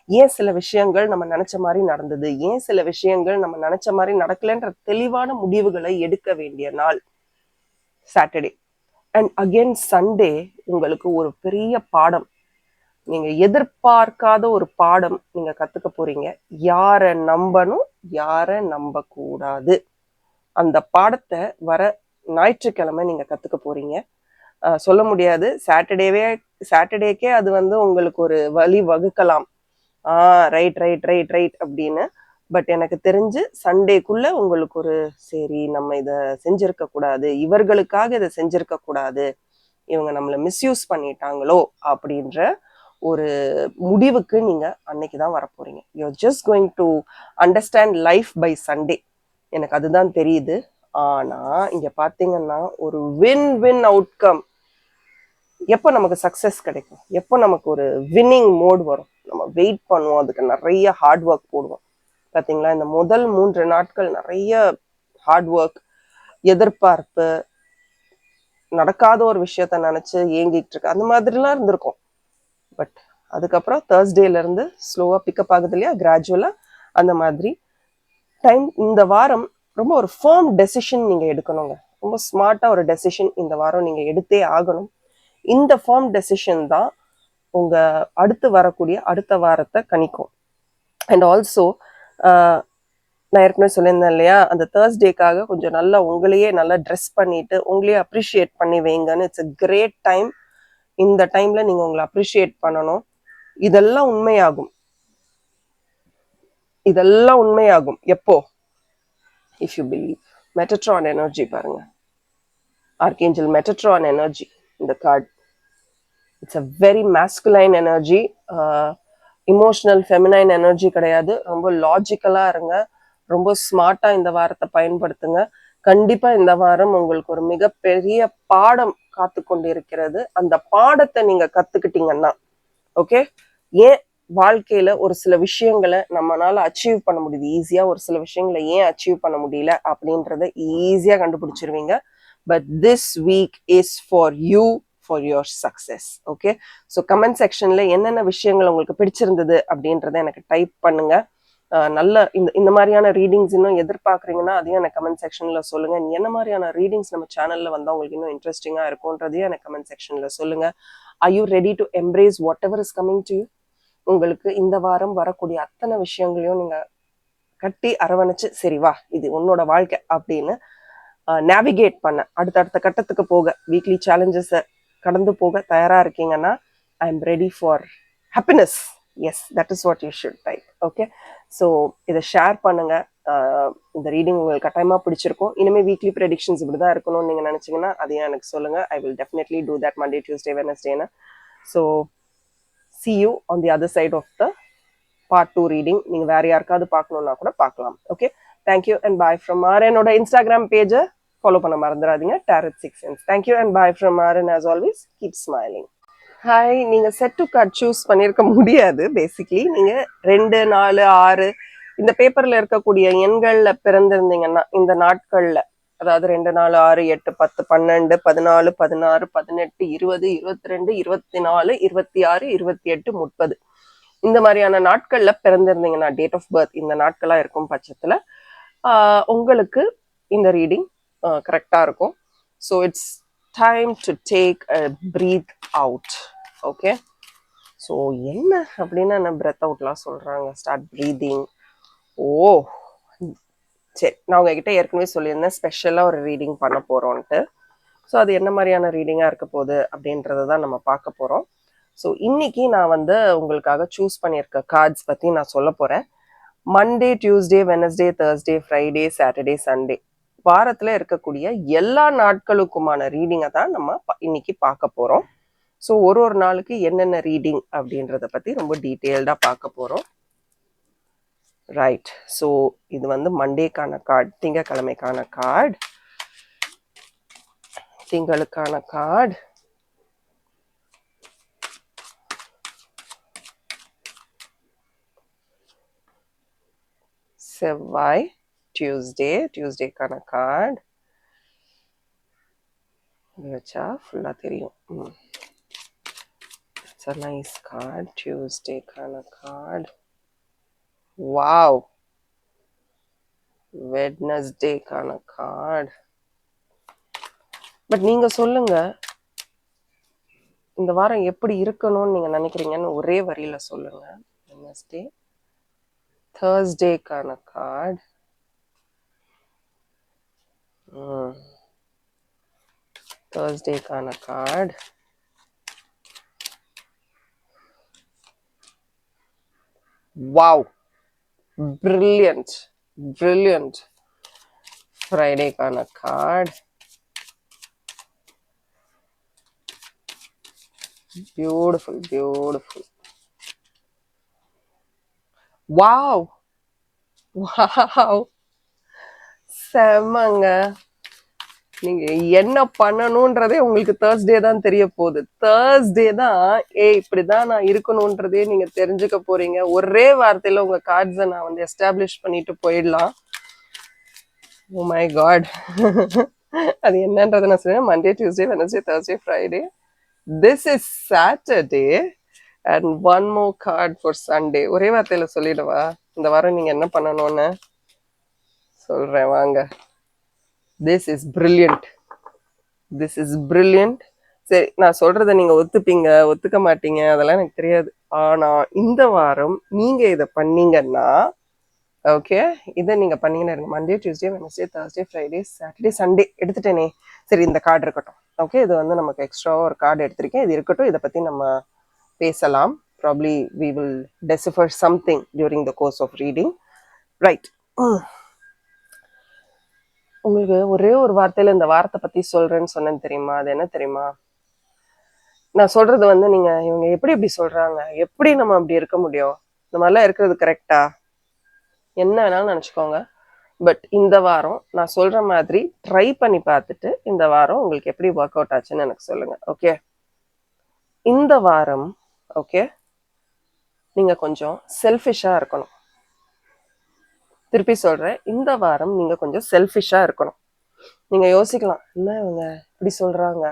ஏன் சில விஷயங்கள் நம்ம நினைச்ச மாதிரி நடந்தது, ஏன் சில விஷயங்கள் நம்ம நினைச்ச மாதிரி நடக்கலன்ற தெளிவான முடிவுகளை எடுக்க வேண்டிய நாள் சாட்டர்டே. அண்ட் அகெயின் சண்டே உங்களுக்கு ஒரு பெரிய பாடம், நீங்க எதிர்பார்க்காத ஒரு பாடம் நீங்க கத்துக்க போறீங்க. யாரை நம்பணும், யாரை நம்ப கூடாது, அந்த பாடத்தை வர ஞாயிற்றுக்கிழமை நீங்க கத்துக்க போறீங்க. சொல்ல முடியாது, சாட்டர்டேக்கே அது வந்து உங்களுக்கு ஒரு வழி வகுக்கலாம், ரைட் ரைட் ரைட் ரைட் அப்படின்னு. பட் எனக்கு தெரிஞ்சு சண்டேக்குள்ள உங்களுக்கு ஒரு சரி நம்ம இதை செஞ்சிருக்க கூடாது, இவர்களுக்காக இதை செஞ்சிருக்க கூடாது, இவங்க நம்மளை மிஸ்யூஸ் பண்ணிட்டாங்களோ அப்படின்ற ஒரு முடிவுக்கு நீங்க அன்னைக்குதான் வரப்போறீங்க. You're just going to understand life by Sunday. எனக்கு அதுதான் தெரியுது. ஆனா இங்க பாத்தீங்கன்னா ஒரு வின் வின் அவுட்கம். எப்போ நமக்கு சக்சஸ் கிடைக்கும், எப்போ நமக்கு ஒரு வின்னிங் மோட் வரும், நம்ம வெயிட் பண்ணுவோம், அதுக்கு நிறைய ஹார்ட் ஒர்க் போடுவோம். பார்த்தீங்களா, இந்த முதல் 3 நாட்கள் நிறைய ஹார்ட் ஒர்க், எதிர்பார்ப்பு, நடக்காத ஒரு விஷயத்த நினைச்சு ஏங்கிட்டு இருக்கு, அந்த மாதிரிலாம் இருந்திருக்கும். பட் அதுக்கப்புறம் தேர்ஸ்டேல இருந்து ஸ்லோவா பிக்கப் ஆகுது இல்லையா, கிராஜுவலா. அந்த மாதிரி டைம் இந்த வாரம் ரொம்ப ஒரு ஃபர்ம் டெசிஷன் நீங்க எடுக்கணுங்க. ரொம்ப ஸ்மார்ட்டா ஒரு டெசிஷன் இந்த வாரம் நீங்க எடுத்தே ஆகணும். இந்த ஃபார்ம் டெசிஷன் தான் உங்க அடுத்து வரக்கூடிய அடுத்த வாரத்தை கணிக்கும். அண்ட் ஆல்சோ நான் ஏற்கனவே சொல்லியிருந்தேன் இல்லையா, அந்த தேர்ஸ்டேக்காக கொஞ்சம் நல்லா உங்களையே நல்லா ட்ரெஸ் பண்ணிட்டு உங்களையே அப்ரிஷியேட் பண்ணி வைங்கன்னு. It's a great time. இந்த டைம்ல நீங்க உங்களை அப்ரிஷியேட் பண்ணணும். இதெல்லாம் உண்மையாகும், இதெல்லாம் உண்மையாகும் எப்போ, if you believe. Metatron energy பாருங்க, ஆர்கேஞ்சல் மெட்டட்ரான் எனர்ஜி. இந்த card it's a very masculine energy, emotional feminine energy கிடையாது. ரொம்ப லாஜிக்கலா இருங்க, ரொம்ப ஸ்மார்ட்டா இந்த வாரத்தை பயன்படுத்துங்க. கண்டிப்பா இந்த வாரம் உங்களுக்கு ஒரு மிகப்பெரிய பாடம் காத்து கொண்டு இருக்கிறது. அந்த பாடத்தை நீங்க கத்துக்கிட்டீங்கன்னா ஓகே, ஏன் வாழ்க்கையில ஒரு சில விஷயங்களை நம்மளால அச்சீவ் பண்ண முடியுது ஈஸியா, ஒரு சில விஷயங்களை ஏன் அச்சீவ் பண்ண முடியல அப்படின்றத ஈஸியா கண்டுபிடிச்சிருவீங்க. But this week is for you, for your success. Okay, so comment செக்ஷன்ல என்னென்ன விஷயங்கள் உங்களுக்கு பிடிச்சிருந்தது அப்படின்றத எனக்கு டைப் பண்ணுங்க. நல்ல இந்த மாதிரியான ரீடிங்ஸ் இன்னும் எதிர்பார்க்குறீங்கன்னா அதையும் எனக்கு கமெண்ட் செக்ஷன்ல சொல்லுங்க. என்ன மாதிரியான ரீடிங்ஸ் நம்ம சேனல்ல வந்து உங்களுக்கு இன்னும் இன்ட்ரெஸ்டிங்கா இருக்கும்ன்றதையும் எனக்கு கமெண்ட் செக்ஷன்ல சொல்லுங்க. Are you ready to embrace what ever is coming to you? உங்களுக்கு இந்த வாரம் வரக்கூடிய அத்தனை விஷயங்களையும் நீங்க கட்டி அரவணைச்சு சரி வா இது உன்னோட வாழ்க்கை அப்படின்னு நேவிகேட் பண்ண அடுத்தடுத்த கட்டத்துக்கு போக, வீக்லி சேலஞ்சஸை கடந்து போக தயாரா இருக்கீங்கன்னா I am ready for happiness. Yes, that is what you should type. Okay, so இதை ஷேர் பண்ணுங்க. இந்த ரீடிங் உங்களுக்கு கட்டாயமாக பிடிச்சிருக்கும். இனிமேல் வீக்லி ப்ரெடிக்ஷன்ஸ் இப்படி தான் இருக்கணும்னு நீங்கள் நினச்சிங்கன்னா அதையும் எனக்கு சொல்லுங்கள். I will definitely do that Monday, Tuesday, வெனஸ்டேன்னு. So see you on the other side of the part 2 reading. நீங்க வேற யாருக்காவது பார்க்கணும்னா கூட பார்க்கலாம். Okay, thank you and bye from RN. என்னோட இன்ஸ்டாகிராம் பேஜை ஃபாலோ பண்ண மறந்துடாதீங்க, Tarot 6 Sense. Thank you and bye from RN. as always, keep smiling. Hi, நீங்க செட் டு கார்டு சூஸ் பண்ணியிருக்க முடியாது. பேசிக்லி நீங்க 2, 4, 6 இந்த பேப்பர்ல இருக்கக்கூடிய எண்கள்ல பிறந்திருந்தீங்கன்னா இந்த நாட்கள்ல, அதாவது 2, 4, 6, 8, 10, 12, 14, 16, 18, 20, 22, 24, 26, 28, 30 இந்த மாதிரியான நாட்கள்ல பிறந்திருந்தீங்கன்னா, டேட் ஆஃப் பர்த் இந்த நாட்களா இருக்கும் பட்சத்துல உங்களுக்கு இந்த ரீடிங் கரெக்டா இருக்கும். So it's time to take a breath out. Okay, so என்ன அப்படின்னா என்ன பிரெத் அவுட்லாம் சொல்றாங்க, ஸ்டார்ட் ப்ரீதிங். ஓ சரி, நான் உங்ககிட்ட ஏற்கனவே சொல்லியிருந்தேன் ஸ்பெஷலாக ஒரு ரீடிங் பண்ண போகிறோன்ட்டு. ஸோ அது என்ன மாதிரியான ரீடிங்காக இருக்க போகுது அப்படின்றத தான் நம்ம பார்க்க போகிறோம். ஸோ இன்னைக்கு நான் வந்து உங்களுக்காக சூஸ் பண்ணியிருக்க கார்ட்ஸ் பற்றி நான் சொல்ல போகிறேன். Monday, Tuesday, Wednesday, Thursday, Friday, Saturday, Sunday வாரத்தில் இருக்கக்கூடிய எல்லா நாட்களுக்குமான ரீடிங்கை தான் நம்ம இன்னைக்கு பார்க்க போகிறோம். ஸோ ஒரு நாளுக்கு என்னென்ன ரீடிங் அப்படின்றத பற்றி ரொம்ப டீட்டெயில்டாக பார்க்க போகிறோம். ரைட், ஸோ இது வந்து மண்டேக்கான கார்டு, திங்கக்கிழமைக்கான கார்டு, திங்களுக்கான கார்டு, செவ்வாய், டியூஸ்டேக்கான கார்டு வச்சா ஃபுல்லாக தெரியும். a nice card. Tuesday kind of card. Wow. Wednesday kind of card. But நீங்க சொல்லுங்க, இந்த வாரம் எப்படி இருக்கணும்னு நீங்க நினைக்கிறீங்கன்னு ஒரே வரியில சொல்லுங்க. வெட்னஸ்டே. Thursday-கான கார்டு. Thursday-கான கார்டு. Wow. Brilliant. Brilliant. Friday-கான card. Beautiful, beautiful. Wow. Wow. செம்மங்க. நீங்க என்ன பண்ணணும்ன்றதே உங்களுக்கு Thursday தான் தெரிய போகுது. Thursday தான் இப்படிதான் நான் இருக்கணும்ன்றதே நீங்க தெரிஞ்சுக்க போறீங்க. ஒரே வார்த்தையில உங்க கார்ட்ஸை நான் வந்து எஸ்டாப்ளிஷ் பண்ணிட்டு போயிடலாம். Oh my God. அது என்னன்றதை நான் சொல்றேன். Monday, Tuesday, Wednesday, Thursday, Friday. This is Saturday and one more card for Sunday. ஒரே வார்த்தையில சொல்லிடுவா இந்த வாரம் நீங்க என்ன பண்ணணும்னு சொல்றேன் வாங்க. This is brilliant. This is brilliant. சரி, நான் சொல்றதை நீங்க ஒத்துப்பீங்க, ஒத்துக்க மாட்டீங்க, அதெல்லாம் எனக்கு தெரியாது. ஆனா இந்த வாரம் நீங்க இதை பண்ணீங்கன்னா, ஓகே, இதை நீங்க பண்ணீங்கன்னா இருங்க. Monday, Tuesday, Wednesday, Thursday, Friday, Saturday, Sunday எடுத்துட்டேனே. சரி, இந்த கார்டு இருக்கட்டும். ஓகே, இது வந்து நமக்கு எக்ஸ்ட்ராவா ஒரு கார்டு எடுத்திருக்கேன். இது இருக்கட்டும். இதை பத்தி நம்ம பேசலாம். Probably we will decipher something during the course of reading. Right. உங்களுக்கு ஒரே ஒரு வார்த்தையில இந்த வார்த்தை பத்தி சொல்றேன்னு சொன்னேன்னு தெரியுமா? அது என்ன தெரியுமா? நான் சொல்றது வந்து நீங்க இவங்க எப்படி சொல்றாங்க, எப்படி நம்ம அப்படி இருக்க முடியும், இந்த மாதிரிலாம் இருக்கிறது கரெக்டா, என்ன வேணாலும் நினைச்சுக்கோங்க. பட் இந்த வாரம் நான் சொல்ற மாதிரி ட்ரை பண்ணி பார்த்துட்டு இந்த வாரம் உங்களுக்கு எப்படி ஒர்க் அவுட் ஆச்சுன்னு எனக்கு சொல்லுங்க. ஓகே, இந்த வாரம் ஓகே நீங்க கொஞ்சம் செல்ஃபிஷா இருக்கணும். திருப்பி சொல்றேன், இந்த வாரம் நீங்க கொஞ்சம் செல்ஃபிஷா இருக்கணும். நீங்க யோசிக்கலாம், என்ன இவங்க இப்படி சொல்றாங்க,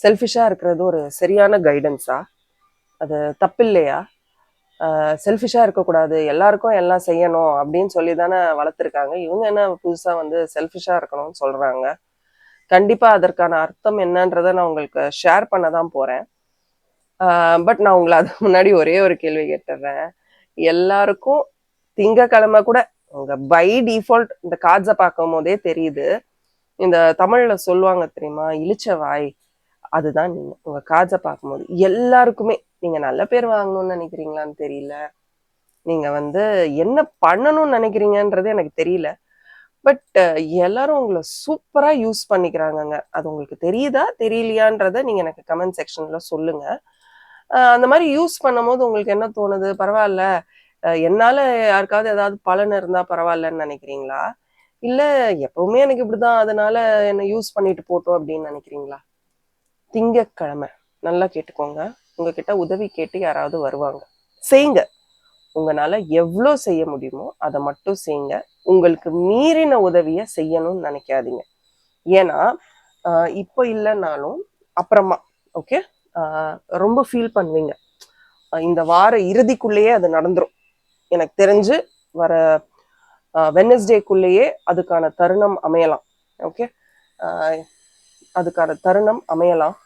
செல்ஃபிஷா இருக்கிறது ஒரு சரியான கைடன்ஸா, அது தப்பு இல்லையா, செல்ஃபிஷா இருக்கக்கூடாது, எல்லாருக்கும் எல்லாம் செய்யணும் அப்படின்னு சொல்லி தானே வளர்த்துருக்காங்க. இவங்க என்ன புதுசா வந்து செல்ஃபிஷா இருக்கணும்னு சொல்றாங்க. கண்டிப்பா அதற்கான அர்த்தம் என்னன்றதை நான் உங்களுக்கு ஷேர் பண்ண தான் போறேன். பட் நான் உங்களை அதுக்கு முன்னாடி ஒரே ஒரு கேள்வி கேட்டுறேன். எல்லாருக்கும் திங்கக்கிழமை கூட உங்க பை டிஃபால்ட் இந்த கார்ட்ஸை பார்க்கும் போதே தெரியுது, இந்த தமிழ்ல சொல்லுவாங்க தெரியுமா, இழிச்ச வாய். அதுதான் நீங்க உங்க கார்ட்ஸை பார்க்கும்போது எல்லாருக்குமே நீங்க நல்ல பேர் வாங்கணும்னு நினைக்கிறீங்களான்னு தெரியல, நீங்க வந்து என்ன பண்ணணும்னு நினைக்கிறீங்கன்றது எனக்கு தெரியல. பட் எல்லாரும் உங்களை சூப்பரா யூஸ் பண்ணிக்கிறாங்கங்க. அது உங்களுக்கு தெரியுதா தெரியலையான்றத நீங்க எனக்கு கமெண்ட் செக்ஷன்ல சொல்லுங்க. அந்த மாதிரி யூஸ் பண்ணும்போது உங்களுக்கு என்ன தோணுது, பரவாயில்ல என்னால யாருக்காவது ஏதாவது பலன் இருந்தா பரவாயில்லன்னு நினைக்கிறீங்களா, இல்ல எப்பவுமே எனக்கு இப்படிதான் அதனால என்ன யூஸ் பண்ணிட்டு போட்டோம் அப்படின்னு நினைக்கிறீங்களா? திங்கக்கிழமை நல்லா கேட்டுக்கோங்க, உங்ககிட்ட உதவி கேட்டு யாராவது வருவாங்க, செய்யுங்க. உங்களால எவ்வளோ செய்ய முடியுமோ அதை மட்டும் செய்யுங்க. உங்களுக்கு மீறின உதவியை செய்யணும்னு நினைக்காதீங்க. ஏன்னா இப்போ இல்லைன்னாலும் அப்புறமா ஓகே ரொம்ப ஃபீல் பண்ணுவீங்க. இந்த வார இறுதிக்குள்ளேயே அது நடந்துரும். எனக்கு தெரிஞ்சு வர வெட்னஸ்டேக்குள்ளேயே அதுக்கான தருணம் அமையலாம். ஓகே, அதுக்கான தருணம் அமையலாம்.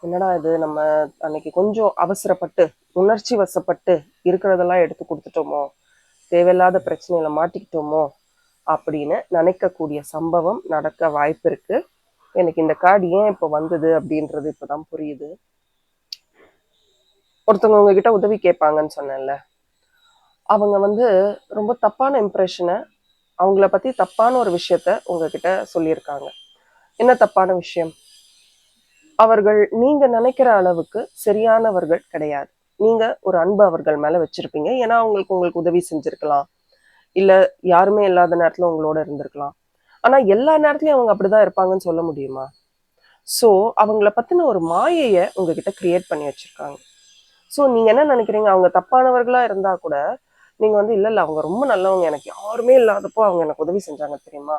என்னடா இது, நம்ம அன்னைக்கு கொஞ்சம் அவசரப்பட்டு உணர்ச்சி வசப்பட்டு இருக்கிறதெல்லாம் எடுத்து கொடுத்துட்டோமோ, தேவையில்லாத பிரச்சனையில மாட்டிக்கிட்டோமோ அப்படின்னு நினைக்கக்கூடிய சம்பவம் நடக்க வாய்ப்பு இருக்கு. எனக்கு இந்த கார்டு ஏன் இப்போ வந்தது அப்படின்றது இப்போதான் புரியுது. ஒருத்தவங்க உங்ககிட்ட உதவி கேட்பாங்கன்னு சொன்னேன்ல, அவங்க வந்து ரொம்ப தப்பான இம்ப்ரெஷனை, அவங்கள பத்தி தப்பான ஒரு விஷயத்த உங்ககிட்ட சொல்லியிருக்காங்க. என்ன தப்பான விஷயம்? அவர்கள் நீங்க நினைக்கிற அளவுக்கு சரியானவர்கள் கிடையாது. நீங்க ஒரு அன்பு அவர்கள் மேல வச்சிருப்பீங்க, ஏன்னா உங்களுக்கு உதவி செஞ்சிருக்கலாம், இல்ல யாருமே இல்லாத நேரத்துல உங்களோட இருந்திருக்கலாம். ஆனா எல்லா நேரத்துலயும் அவங்க அப்படிதான் இருப்பாங்கன்னு சொல்ல முடியுமா? ஸோ அவங்கள பத்தின ஒரு மாயையை உங்ககிட்ட கிரியேட் பண்ணி வச்சிருக்காங்க. ஸோ நீங்க என்ன நினைக்கிறீங்க, அவங்க தப்பானவர்களா இருந்தா கூட நீங்க வந்து இல்ல அவங்க ரொம்ப நல்லவங்க, எனக்கு யாருமே இல்லாதப்போ அவங்க எனக்கு உதவி செஞ்சாங்க தெரியுமா,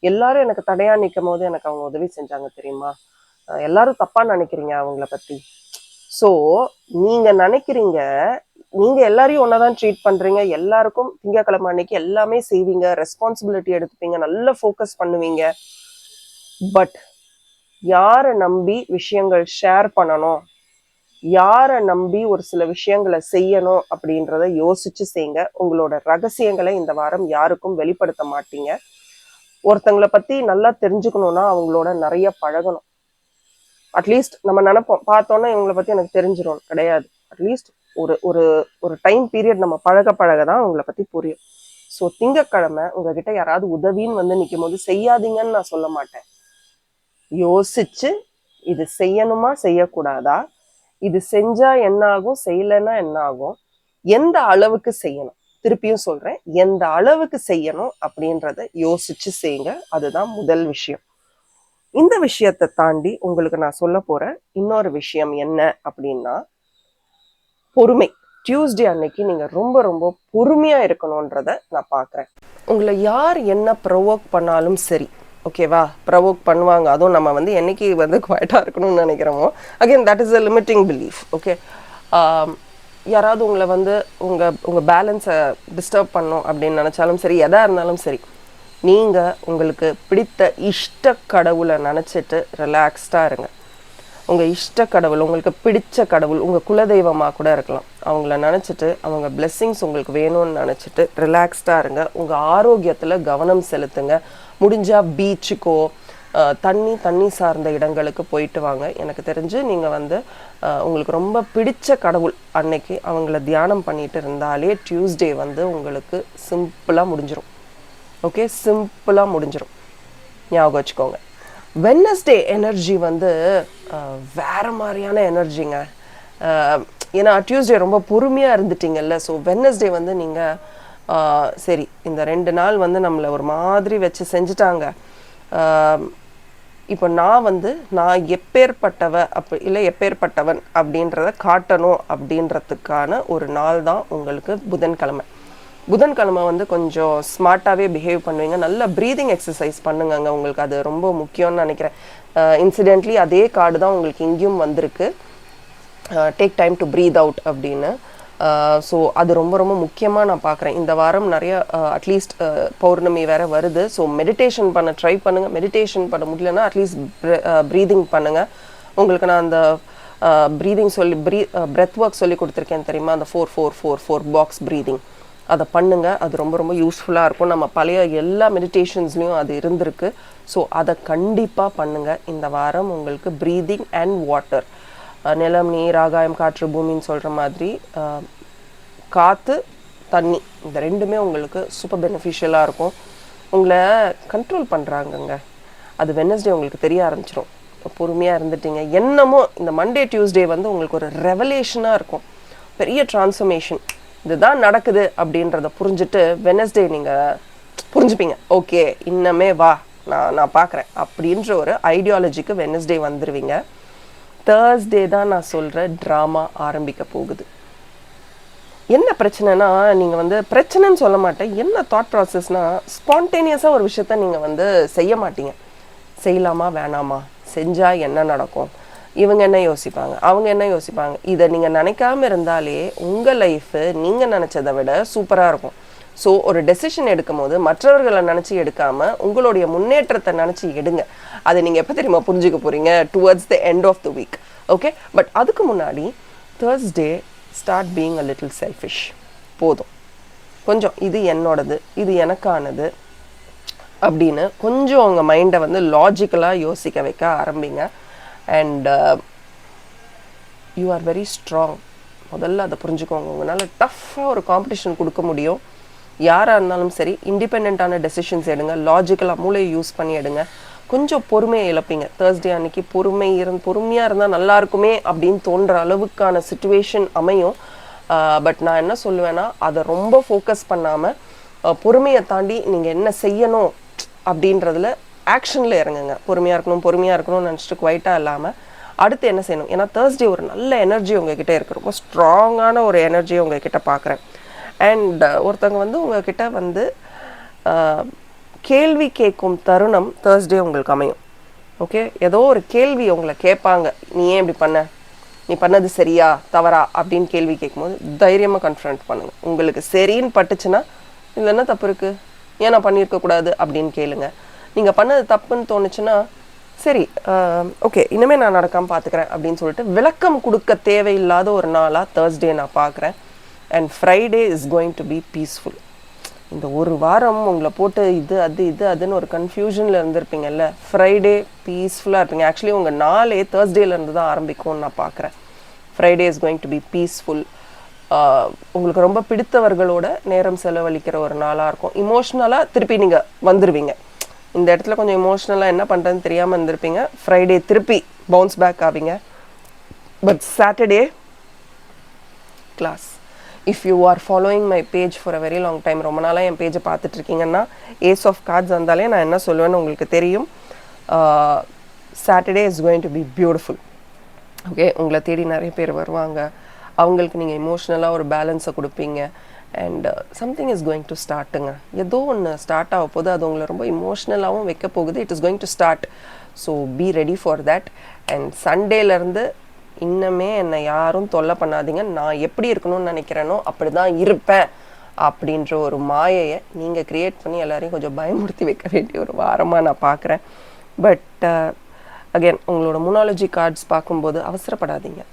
எல்லாரும் எனக்கு தடையா நிற்கும் போது எனக்கு அவங்க உதவி செஞ்சாங்க தெரியுமா, எல்லாரும் தப்பா நினைக்கிறீங்க அவங்கள பத்தி. ஸோ நீங்க நினைக்கிறீங்க நீங்க எல்லாரையும் ஒன்னாதான் ட்ரீட் பண்றீங்க, எல்லாருக்கும் திங்கக்கிழமை அன்னைக்கு எல்லாமே செய்வீங்க, ரெஸ்பான்சிபிலிட்டி எடுத்துப்பீங்க, நல்ல ஃபோக்கஸ் பண்ணுவீங்க. பட் யாரை நம்பி விஷயங்கள் ஷேர் பண்ணணும், யாரை நம்பி ஒரு சில விஷயங்களை செய்யணும் அப்படின்றத யோசிச்சு செய்யுங்க. உங்களோட ரகசியங்களை இந்த வாரம் யாருக்கும் வெளிப்படுத்த மாட்டீங்க. ஒருத்தங்களை பத்தி நல்லா தெரிஞ்சுக்கணும்னா அவங்களோட நிறைய பழகணும். அட்லீஸ்ட் நம்ம நினைப்போம் பார்த்தோன்னா இவங்களை பத்தி எனக்கு தெரிஞ்சிடும், கிடையாது. அட்லீஸ்ட் ஒரு ஒரு ஒரு டைம் பீரியட் நம்ம பழக தான் அவங்கள பத்தி புரியும். ஸோ திங்கக்கிழமை உங்ககிட்ட யாராவது உதவின்னு வந்து நிற்கும் போது செய்யாதீங்கன்னு நான் சொல்ல மாட்டேன். யோசிச்சு இது செய்யணுமா செய்யக்கூடாதா, இது செஞ்சா என்ன ஆகும், செய்யலைன்னா என்ன ஆகும், எந்த அளவுக்கு செய்யணும், திருப்பியும் சொல்றேன், எந்த அளவுக்கு செய்யணும் அப்படின்றத யோசிச்சு செய்யுங்க. அதுதான் முதல் விஷயம். இந்த விஷயத்தை தாண்டி உங்களுக்கு நான் சொல்ல போற இன்னொரு விஷயம் என்ன அப்படின்னா பொறுமை. டியூஸ்டே அன்னைக்கு நீங்க ரொம்ப ரொம்ப பொறுமையா இருக்கணும்ன்றத நான் பாக்குறேன். உங்களை யார் என்ன ப்ரொவோக் பண்ணாலும் சரி, ஓகேவா, ப்ரொவோக் பண்ணுவாங்க. அதுவும் நம்ம வந்து என்னைக்கு வந்து குவாய்டா இருக்கணும்னு நினைக்கிறோமோ, again that is a limiting belief. Okay, யாராவது உங்களை வந்து உங்க பேலன்ஸை டிஸ்டர்ப் பண்ணும் அப்படின்னு நினைச்சாலும் சரி, எதா இருந்தாலும் சரி, நீங்கள் உங்களுக்கு பிடித்த இஷ்ட கடவுளை நினச்சிட்டு ரிலாக்ஸ்டாக இருங்க. உங்கள் இஷ்ட கடவுள், உங்களுக்கு பிடிச்ச கடவுள், உங்கள் குலதெய்வமாக கூட இருக்கலாம், அவங்கள நினச்சிட்டு அவங்க பிளெஸ்ஸிங்ஸ் உங்களுக்கு வேணும்னு நினச்சிட்டு ரிலாக்ஸ்டாக இருங்க. உங்கள் ஆரோக்கியத்தில் கவனம் செலுத்துங்க. முடிஞ்சால் பீச்சுக்கோ தண்ணி சார்ந்த இடங்களுக்கு போயிட்டு வாங்க. எனக்கு தெரிஞ்சு நீங்கள் வந்து உங்களுக்கு ரொம்ப பிடிச்ச கடவுள் அன்னைக்கு அவங்கள தியானம் பண்ணிட்டு இருந்தாலே டியூஸ்டே வந்து உங்களுக்கு சிம்பிளாக முடிஞ்சிடும். ஓகே, சிம்பிளாக முடிஞ்சிடும். ஞாபகம் வச்சுக்கோங்க. வெட்னஸ்டே எனர்ஜி வந்து வேறு மாதிரியான எனர்ஜிங்க. ஏன்னா டியூஸ்டே ரொம்ப பொறுமையாக இருந்துட்டீங்கல்ல. ஸோ வெட்னஸ்டே வந்து நீங்கள் சரி இந்த 2 நாள் வந்து நம்மளை ஒரு மாதிரி வச்சு செஞ்சுட்டாங்க, இப்போ நான் எப்பேற்பட்டவன் அப்படின்றத காட்டணும் அப்படின்றதுக்கான ஒரு நாள் தான் உங்களுக்கு புதன்கிழமை. புதன்கிழமை வந்து கொஞ்சம் ஸ்மார்ட்டாகவே பிஹேவ் பண்ணுவீங்க. நல்ல ப்ரீதிங் எக்ஸசைஸ் பண்ணுங்கங்க, உங்களுக்கு அது ரொம்ப முக்கியம்னு நினைக்கிறேன். இன்சிடென்ட்லி அதே கார்டு தான் உங்களுக்கு இங்கேயும் வந்திருக்கு, take time to breath out அப்படின்னு. ஸோ அது ரொம்ப ரொம்ப முக்கியமாக நான் பார்க்குறேன். இந்த வாரம் நிறைய அட்லீஸ்ட் பௌர்ணமி வேறு வருது. ஸோ மெடிடேஷன் பண்ண ட்ரை பண்ணுங்கள். மெடிடேஷன் பண்ண முடியலன்னா அட்லீஸ்ட் ப்ரீதிங் பண்ணுங்கள். உங்களுக்கு நான் அந்த ப்ரீதிங் பிரெத் ஒர்க் சொல்லி கொடுத்துருக்கேன் தெரியுமா, அந்த 4-4-4-4 பாக்ஸ் ப்ரீதிங், அதை பண்ணுங்கள். அது ரொம்ப ரொம்ப யூஸ்ஃபுல்லாக இருக்கும். நம்ம பழைய எல்லா மெடிடேஷன்ஸ்லேயும் அது இருந்திருக்கு. ஸோ அதை கண்டிப்பாக பண்ணுங்கள். இந்த வாரம் உங்களுக்கு ப்ரீதிங் அண்ட் வாட்டர், நிலம் நீர் ஆகாயம் காற்று பூமின்னு சொல்கிற மாதிரி காற்று தண்ணி, இந்த ரெண்டுமே உங்களுக்கு சூப்பர் பெனிஃபிஷியலாக இருக்கும். உங்களை கண்ட்ரோல் பண்ணுறாங்கங்க. அது வெட்னஸ்டே உங்களுக்கு தெரிய ஆரம்பிச்சிடும். பொறுமையாக இருந்துட்டீங்க. என்னமோ இந்த மண்டே டியூஸ்டே வந்து உங்களுக்கு ஒரு ரெவலேஷனாக இருக்கும், பெரிய டிரான்ஸ்ஃபர்மேஷன், இதுதான் நடக்குது அப்படின்றத புரிஞ்சுட்டு வெட்னஸ்டே நீங்கள் புரிஞ்சுப்பீங்க. ஓகே, இன்னமே வா, நான் பார்க்குறேன் அப்படின்ற ஒரு ஐடியாலஜிக்கு வெட்னஸ்டே வந்துடுவீங்க. தேர்ஸ்டே தான் நான் சொல்கிற ட்ராமா ஆரம்பிக்க போகுது. என்ன பிரச்சனைனா, நீங்கள் வந்து பிரச்சனைன்னு சொல்ல மாட்டேன், என்ன தாட் ப்ராசஸ்னால் ஸ்பான்டேனியஸாக ஒரு விஷயத்த நீங்கள் வந்து செய்ய மாட்டீங்க. செய்யலாமா வேணாமா, செஞ்சால் என்ன நடக்கும், இவங்க என்ன யோசிப்பாங்க, அவங்க என்ன யோசிப்பாங்க, இதை நீங்கள் நினைக்காம இருந்தாலே உங்கள் லைஃபு நீங்கள் நினச்சதை விட சூப்பராக இருக்கும். ஸோ ஒரு டெசிஷன் எடுக்கும் போது மற்றவர்களை நினச்சி எடுக்காமல் உங்களுடைய முன்னேற்றத்தை நினச்சி எடுங்க. அதை நீங்கள் எப்போ தெரியுமா புரிஞ்சுக்க போகிறீங்க, towards the end of the week. Okay, but அதுக்கு முன்னாடி Thursday start being a little selfish. போதும், கொஞ்சம் இது என்னோடது, இது எனக்கானது அப்படின்னு கொஞ்சம் உங்கள் மைண்டை வந்து லாஜிக்கலாக யோசிக்க வைக்க ஆரம்பிங்க. And you are very strong. முதல்ல அதை புரிஞ்சுக்கோங்க. உங்களால் டஃப்பாக ஒரு காம்படிஷன் கொடுக்க முடியும். யாராக இருந்தாலும் சரி, இண்டிபெண்ட்டான டெசிஷன்ஸ் எடுங்க, லாஜிக்கலாக மூளையை யூஸ் பண்ணி எடுங்க. கொஞ்சம் பொறுமையை இழப்பீங்க. தேர்ஸ்டே அன்னைக்கு பொறுமையாக இருந்தால் நல்லா இருக்குமே அப்படின்னு தோன்ற அளவுக்கான சிச்சுவேஷன் அமையும். பட் நான் என்ன சொல்லுவேன்னா, அதை ரொம்ப ஃபோக்கஸ் பண்ணாமல் பொறுமையை தாண்டி நீங்கள் என்ன செய்யணும் அப்படின்றதுல ஆக்ஷனில் இறங்குங்க. பொறுமையாக இருக்கணும்னு நினச்சிட்டு குவைட்டாக இல்லாமல் அடுத்து என்ன செய்யணும். ஏன்னா தேர்ஸ்டே ஒரு நல்ல எனர்ஜி உங்ககிட்ட இருக்குது, ரொம்ப ஸ்ட்ராங்கான ஒரு எனர்ஜியை உங்ககிட்ட பார்க்குறேன். அண்ட் ஒருத்தவங்க வந்து உங்ககிட்ட வந்து கேள்வி கேட்கும் தருணம் தேர்ஸ்டே உங்களுக்கு அமையும். ஓகே, ஏதோ ஒரு கேள்வி உங்களை கேட்பாங்க, நீ ஏன் இப்படி பண்ண, நீ பண்ணது சரியா தவறா அப்படின்னு கேள்வி கேட்கும்போது தைரியமாக கன்ஃபரண்ட் பண்ணுங்கள். உங்களுக்கு சரின்னு பட்டுச்சுன்னா இதில் என்ன தப்பு இருக்குது, ஏன் நான் பண்ணியிருக்கக்கூடாது அப்படின்னு கேளுங்க. நீங்கள் பண்ணது தப்புன்னு தோணுச்சுன்னா சரி ஓகே இனிமேல் நான் நடக்காமல் பார்த்துக்கிறேன் அப்படின்னு சொல்லிட்டு விளக்கம் கொடுக்க தேவையில்லாத ஒரு நாளாக தேர்ஸ்டே நான் பார்க்குறேன். And Friday is going to B peaceful. இந்த ஒரு வாரம் உங்களை போட்டு அதுன்னு ஒரு கன்ஃபியூஷனில் இருந்திருப்பீங்கல்ல, ஃப்ரைடே பீஸ்ஃபுல்லாக இருப்பீங்க. ஆக்சுவலி உங்கள் நாளே தேர்ஸ்டேலேருந்து தான் ஆரம்பிக்கும்னு நான் பார்க்குறேன். Friday is going to B peaceful. உங்களுக்கு ரொம்ப பிடித்தவர்களோட நேரம் செலவழிக்கிற ஒரு நாளாக இருக்கும். இமோஷ்னலாக திருப்பி நீங்கள் வந்துடுவீங்க. இந்த இடத்துல கொஞ்சம் இமோஷ்னலாக என்ன பண்ணுறதுன்னு தெரியாமல் இருந்திருப்பீங்க. ஃப்ரைடே திருப்பி பவுன்ஸ் பேக் ஆவீங்க. But Saturday class. If you are following my page for a very long time, ரொம்ப நாளாக என் பேஜை பார்த்துட்ருக்கீங்கன்னா ஏஸ் ஆஃப் கார்ட்ஸ் வந்தாலே நான் என்ன சொல்லுவேன்னு உங்களுக்கு தெரியும். Saturday is going to B beautiful. Okay, உங்களை தேடி நிறைய பேர் வருவாங்க. அவங்களுக்கு நீங்கள் இமோஷ்னலாக ஒரு பேலன்ஸை கொடுப்பீங்க. And something is going to ஸ்டார்ட்டுங்க. ஏதோ ஒன்று ஸ்டார்ட் ஆக போது, அது உங்களை ரொம்ப இமோஷ்னலாகவும் வைக்க போகுது. It is going to start. So be ready for that. அண்ட் சண்டேலேருந்து இன்னமே என்னை யாரும் தொல்லை பண்ணாதீங்க, நான் எப்படி இருக்கணும்னு நினைக்கிறேனோ அப்படி தான் இருப்பேன் அப்படின்ற ஒரு மாயையை நீங்கள் க்ரியேட் பண்ணி எல்லாரையும் கொஞ்சம் பயமுறுத்தி வைக்க வேண்டிய ஒரு வாரமாக நான் பார்க்குறேன். பட் அகெயின் உங்களோட முனாலஜி கார்ட்ஸ் பார்க்கும்போது அவசரப்படாதீங்க.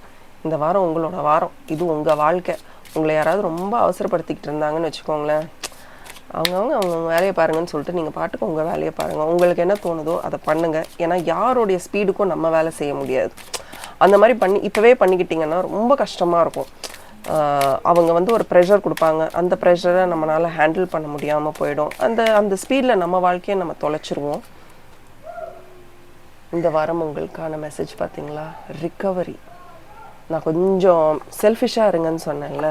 இந்த வாரம் உங்களோட வாரம், இது உங்கள் வாழ்க்கை. உங்களை யாராவது ரொம்ப அவசரப்படுத்திக்கிட்டு இருந்தாங்கன்னு வச்சுக்கோங்களேன், அவங்கவுங்க வேலையை பாருங்கன்னு சொல்லிட்டு நீங்கள் பாட்டுக்கு உங்கள் வேலையை பாருங்கள். உங்களுக்கு என்ன தோணுதோ அதை பண்ணுங்கள். ஏன்னா யாருடைய ஸ்பீடுக்கும் நம்ம வேலை செய்ய முடியாது. அந்த மாதிரி இப்போவே பண்ணிக்கிட்டிங்கன்னா ரொம்ப கஷ்டமாக இருக்கும். அவங்க வந்து ஒரு ப்ரெஷர் கொடுப்பாங்க, அந்த ப்ரெஷரை நம்மளால் ஹேண்டில் பண்ண முடியாமல் போயிடும். அந்த ஸ்பீடில் நம்ம வாழ்க்கையை நம்ம தொலைச்சிருவோம். இந்த வாரம் உங்களுக்கான மெசேஜ் பார்த்தீங்களா, ரிக்கவரி. நான் கொஞ்சம் செல்ஃபிஷாக இருங்கன்னு சொன்னேன்ல,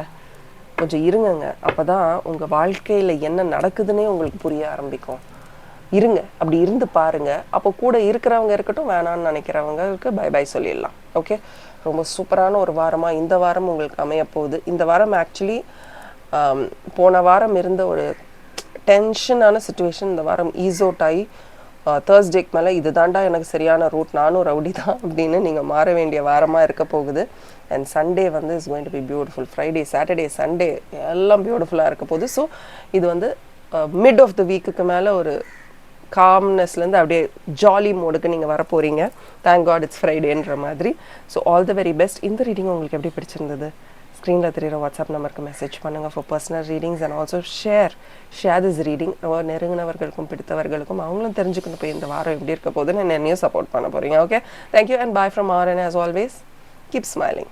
கொஞ்சம் இருங்கங்க. அப்போ தான் உங்கள் வாழ்க்கையில் என்ன நடக்குதுன்னே உங்களுக்கு புரிய ஆரம்பிக்கும். இருங்க, அப்படி இருந்து பாருங்கள். அப்போ கூட இருக்கிறவங்க இருக்கட்டும், வேணான்னு நினைக்கிறவங்களுக்கு பை பை சொல்லிடலாம். ஓகே, ரொம்ப சூப்பரான ஒரு வாரமாக இந்த வாரம் உங்களுக்கு அமைய போகுது. இந்த வாரம் ஆக்சுவலி போன வாரம் இருந்த ஒரு டென்ஷனான சுச்சுவேஷன் இந்த வாரம் ஈஸ் அவுட் ஆகி தேர்ஸ்டேக்கு மேலே இது தாண்டா எனக்கு சரியான ரூட், நானும் ரவுடி தான் அப்படின்னு நீங்கள் மாற வேண்டிய வாரமாக இருக்க போகுது. அண்ட் சண்டே வந்து is going to B beautiful. Friday, Saturday, Sunday எல்லாம் பியூட்டிஃபுல்லாக இருக்க போகுது. ஸோ இது வந்து மிட் ஆஃப் த வீக்குக்கு மேலே ஒரு காம்னஸ்லேருந்து அப்படியே ஜாலி மோடுக்கு நீங்கள் வர போகிறீங்க. தேங்க் காட் இட்ஸ் ஃப்ரைடேன்ற மாதிரி. So all the very best. இந்த ரீடிங் உங்களுக்கு எப்படி பிடிச்சிருந்தது? ஸ்க்ரீனில் தெரிகிற வாட்ஸ்அப் நம்பருக்கு மெசேஜ் பண்ணுங்கள் for personal readings. And also share this reading. ரொம்ப நெருங்கினவர்களுக்கும் பிடித்தவர்களுக்கும் அவங்களும் தெரிஞ்சுக்கணும் போய் இந்த வாரம் எப்படி இருக்க போகுதுன்னு என்னையும் சப்போர்ட் பண்ண போகிறீங்க. Okay, thank you and bye from RN. As always, keep smiling.